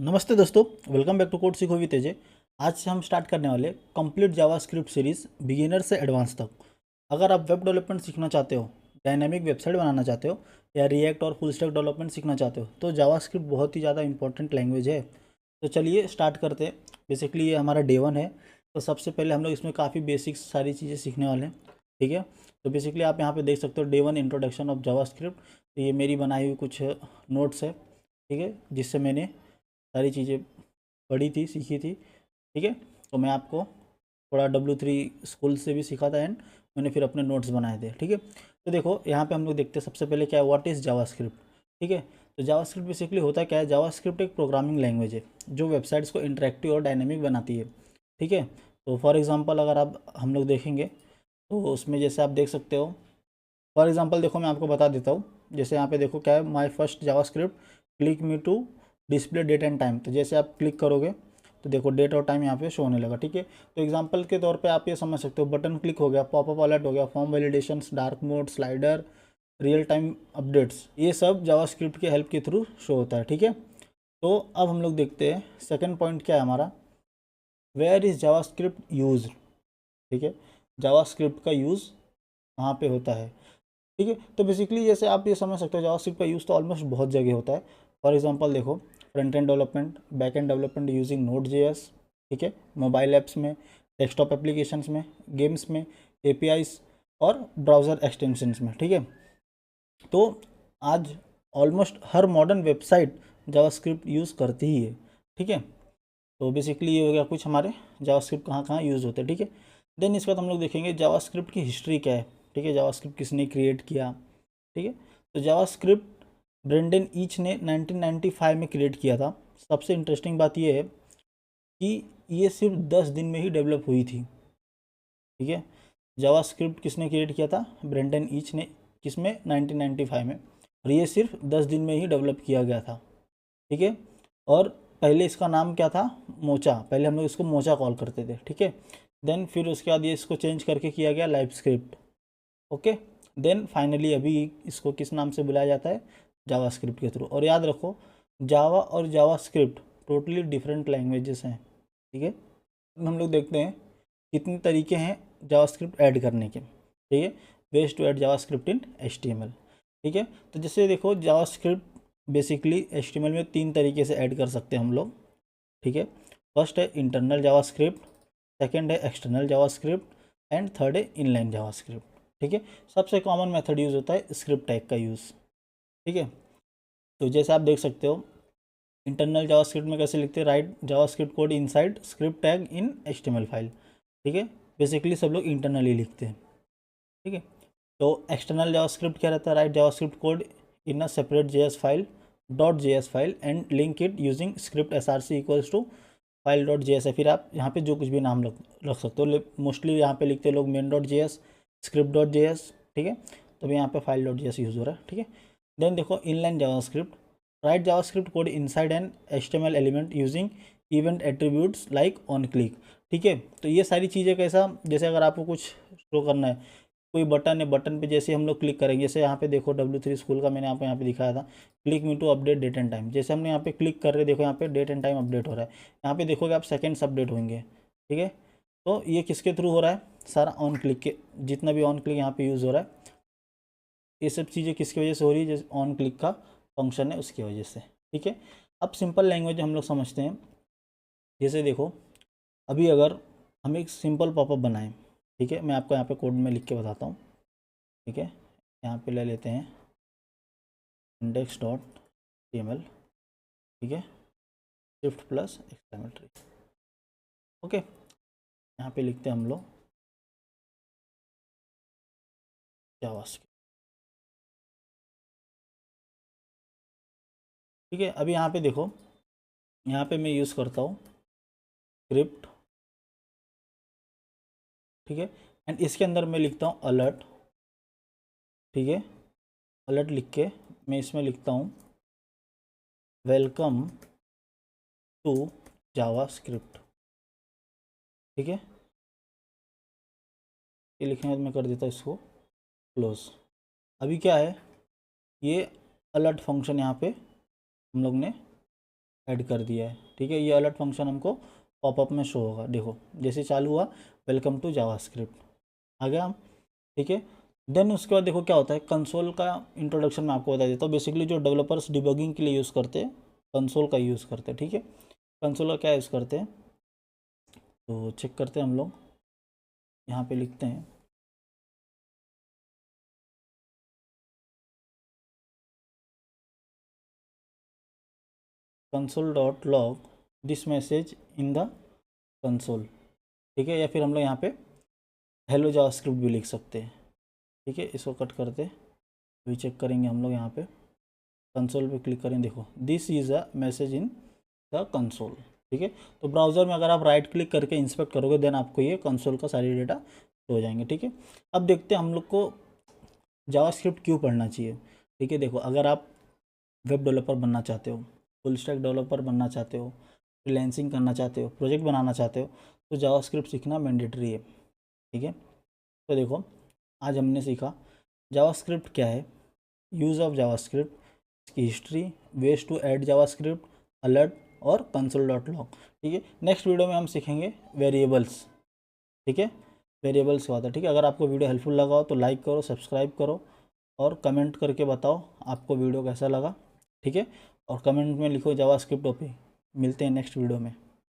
नमस्ते दोस्तों, welcome back to code सीखो विद तेजे। आज से हम स्टार्ट करने वाले कंप्लीट जावास्क्रिप्ट सीरीज़ बिगिनर से एडवांस तक। अगर आप वेब डेवलपमेंट सीखना चाहते हो, डायनामिक वेबसाइट बनाना चाहते हो या रिएक्ट और फुल स्टैक डेवलपमेंट सीखना चाहते हो तो जावास्क्रिप्ट बहुत ही ज़्यादा इंपॉर्टेंट लैंग्वेज है। तो चलिए स्टार्ट करते हैं। बेसिकली ये हमारा डे 1 है। तो सबसे पहले हम लोग इसमें काफ़ी बेसिक्स सारी चीज़ें सीखने वाले हैं। ठीक है, तो बेसिकली आप यहाँ पे देख सकते हो डे 1 इंट्रोडक्शन ऑफ जावास्क्रिप्ट। तो ये मेरी बनाई हुई कुछ नोट्स है, ठीक है, जिससे मैंने सारी चीज़ें पढ़ी थी, सीखी थी। ठीक है, तो मैं आपको थोड़ा W3 स्कूल से भी सीखा था एंड मैंने फिर अपने नोट्स बनाए थे। ठीक है, तो देखो यहाँ पे हम लोग देखते हैं सबसे पहले क्या है, व्हाट इज़ जावास्क्रिप्ट। ठीक है, तो जावास्क्रिप्ट बेसिकली होता क्या है, जावास्क्रिप्ट एक प्रोग्रामिंग लैंग्वेज है जो वेबसाइट्स को इंटरेक्टिव और डायनेमिक बनाती है। ठीक है, तो फॉर एग्जांपल अगर आप हम लोग देखेंगे तो उसमें जैसे आप देख सकते हो, फॉर एग्जांपल देखो मैं आपको बता देता हूँ। जैसे यहाँ पे देखो क्या है, my first JavaScript click me to display date and time. तो जैसे आप क्लिक करोगे तो देखो डेट और टाइम यहाँ पे शो होने लगा। ठीक है, तो एग्जांपल के तौर पे आप ये समझ सकते हो, बटन क्लिक हो गया, पॉपअप अलर्ट हो गया, form validations, dark mode, slider, real time updates, ये सब जावास्क्रिप्ट के हेल्प के थ्रू शो होता है। ठीक है, तो अब हम लोग देखते हैं सेकेंड पॉइंट क्या है हमारा, वेयर इज़ जावास्क्रिप्ट यूज। ठीक है, जावास्क्रिप्ट का यूज़ कहाँ पे होता है। ठीक है, तो बेसिकली जैसे आप ये समझ सकते हो जावास्क्रिप्ट का यूज़ तो ऑलमोस्ट बहुत जगह होता है। फॉर एग्जांपल देखो, front end development, back and development using node JS. ठीक है, मोबाइल ऐप्स में, डेस्कटॉप एप्लीकेशंस में, गेम्स में, एपीआईज और ब्राउज़र एक्सटेंशंस में। ठीक है, तो आज ऑलमोस्ट हर मॉडर्न वेबसाइट जावास्क्रिप्ट यूज़ करती ही है। ठीक है, तो बेसिकली ये हो गया कुछ हमारे जावास्क्रिप्ट कहाँ कहाँ यूज़ होते हैं। ठीक है, देन इसके बाद हम लोग देखेंगे जावास्क्रिप्ट की हिस्ट्री क्या है। ठीक है, जावास्क्रिप्ट किसने क्रिएट किया। ठीक है, तो जावास्क्रिप्ट ब्रेंडन ईच ने 1995 में क्रिएट किया था। सबसे इंटरेस्टिंग बात यह है कि ये सिर्फ 10 दिन में ही डेवलप हुई थी। ठीक है, जावास्क्रिप्ट किसने क्रिएट किया था, ब्रेंडन ईच ने, किसमें, 1995 में, और ये सिर्फ 10 दिन में ही डेवलप किया गया था। ठीक है, और पहले इसका नाम क्या था, मोचा। पहले हम लोग इसको मोचा कॉल करते थे। ठीक है, देन फिर उसके बाद ये इसको चेंज करके किया गया live script. Okay, then finally अभी इसको किस नाम से बुलाया जाता है, जावास्क्रिप्ट के थ्रू। और याद रखो, जावा और जावास्क्रिप्ट टोटली डिफरेंट लैंग्वेजेस हैं। ठीक है, अब हम लोग देखते हैं कितने तरीके हैं जावास्क्रिप्ट ऐड करने के। ठीक है, ways to add JavaScript in HTML। ठीक है, तो जैसे देखो जावास्क्रिप्ट बेसिकली HTML में 3 तरीके से ऐड कर सकते हैं हम लोग। ठीक है, फर्स्ट है इंटरनल जावास्क्रिप्ट, सेकंड है एक्सटर्नल जावास्क्रिप्ट एंड थर्ड है इनलाइन जावास्क्रिप्ट। ठीक है, सबसे कॉमन मेथड यूज़ होता है स्क्रिप्ट टैग का यूज़। ठीक है, तो जैसे आप देख सकते हो इंटरनल जावास्क्रिप्ट में कैसे लिखते हैं, right JavaScript code inside script tag in HTML file. ठीक है, बेसिकली सब लोग इंटरनली लिखते हैं। ठीक है, तो एक्सटर्नल जावास्क्रिप्ट क्या रहता है, write JavaScript code in a separate JS file, .js file and link it using script src equals to file .js है। फिर आप यहाँ पे जो कुछ भी नाम रख सकते हो, मोस्टली यहाँ पे लिखते हैं लोग मेन .js, स्क्रिप्ट .js। ठीक है, तभी यहाँ पे फाइल .js यूज़ हो रहा है। ठीक है, देन देखो inline JavaScript, right JavaScript code inside N HTML element using event attributes like on click. ठीक है, तो ये सारी चीज़ें कैसा, जैसे अगर आपको कुछ शो करना है, कोई बटन है, बटन पे जैसे हम लोग क्लिक करेंगे, जैसे यहाँ पे देखो W3 स्कूल का मैंने आपको यहाँ पे दिखाया था, click me to update date and time. जैसे हमने यहाँ पे क्लिक कर रहे, देखो यहाँ पे डेट एंड टाइम अपडेट हो रहा है। यहाँ पे देखोगे आप सेकेंड्स अपडेट होंगे। ठीक है, तो ये किसके थ्रू हो रहा है, सारा ऑन क्लिक के, जितना भी ऑन क्लिक यहाँ पे यूज़ हो रहा है, ये सब चीज़ें किसकी वजह से हो रही है, जैसे ऑन क्लिक का फंक्शन है उसकी वजह से। ठीक है, अब सिंपल लैंग्वेज हम लोग समझते हैं। जैसे देखो अभी अगर हम एक सिंपल पॉपअप बनाएं, ठीक है, मैं आपको यहाँ पे कोड में लिख के बताता हूँ। ठीक है, यहाँ पे ले लेते हैं index.html। ठीक है, shift प्लस एक्सक्लेमेटरी। ओके, यहाँ पे लिखते हैं हम लोग जावास्क्रिप्ट। ठीक है, अभी यहाँ पे देखो, यहाँ पे मैं यूज़ करता हूँ स्क्रिप्ट। ठीक है, एंड इसके अंदर मैं लिखता हूँ अलर्ट। ठीक है, अलर्ट लिख के मैं इसमें लिखता हूँ वेलकम टू जावास्क्रिप्ट। ठीक है, ये लिखने के बाद मैं कर देता हूँ इसको क्लोज। अभी क्या है, ये अलर्ट फंक्शन यहाँ पे हम लोग ने ऐड कर दिया है। ठीक है, ये अलर्ट फंक्शन हमको पॉपअप में शो होगा। देखो जैसे चालू हुआ वेलकम टू जावास्क्रिप्ट आ गया हम। ठीक है, देन उसके बाद देखो क्या होता है, कंसोल का इंट्रोडक्शन मैं आपको बता देता हूँ। बेसिकली जो डेवलपर्स डिबगिंग के लिए यूज़ करते हैं कंसोल का यूज़ करते हैं। ठीक है, कंसोल का क्या यूज़ करते हैं तो चेक करते हैं हम लोग, यहाँ पे लिखते हैं console dot log this message in the console. ठीक है, या फिर हम लोग यहाँ पे हेलो जावास्क्रिप्ट भी लिख सकते हैं। ठीक है, इसको कट करते अभी चेक करेंगे हम लोग, यहाँ पे कंसोल पे क्लिक करें, देखो this is a message in the console. ठीक है, तो ब्राउज़र में अगर आप राइट क्लिक करके इंस्पेक्ट करोगे देन आपको ये कंसोल का सारी डेटा हो जाएंगे। ठीक है, अब देखते हैं हम लोग को जावास्क्रिप्ट क्यों पढ़ना चाहिए। ठीक है, देखो अगर आप वेब डेवलपर बनना चाहते हो, फुल स्टैक डेवलपर बनना चाहते हो, फ्रीलांसिंग करना चाहते हो, प्रोजेक्ट बनाना चाहते हो, तो जावास्क्रिप्ट सीखना मैंडेटरी है। ठीक है, तो देखो आज हमने सीखा जावास्क्रिप्ट क्या है, यूज़ ऑफ जावास्क्रिप्ट, इसकी history, ways to add JavaScript, alert और कंसोल डॉट लॉग। ठीक है, नेक्स्ट वीडियो में हम सीखेंगे वेरिएबल्स। ठीक है, वेरिएबल्स क्या होता है। ठीक है, अगर आपको वीडियो हेल्पफुल लगा हो तो लाइक करो, सब्सक्राइब करो और कमेंट करके बताओ आपको वीडियो कैसा लगा। ठीक है, और कमेंट में लिखो जावास्क्रिप्ट ओपी। मिलते हैं नेक्स्ट वीडियो में।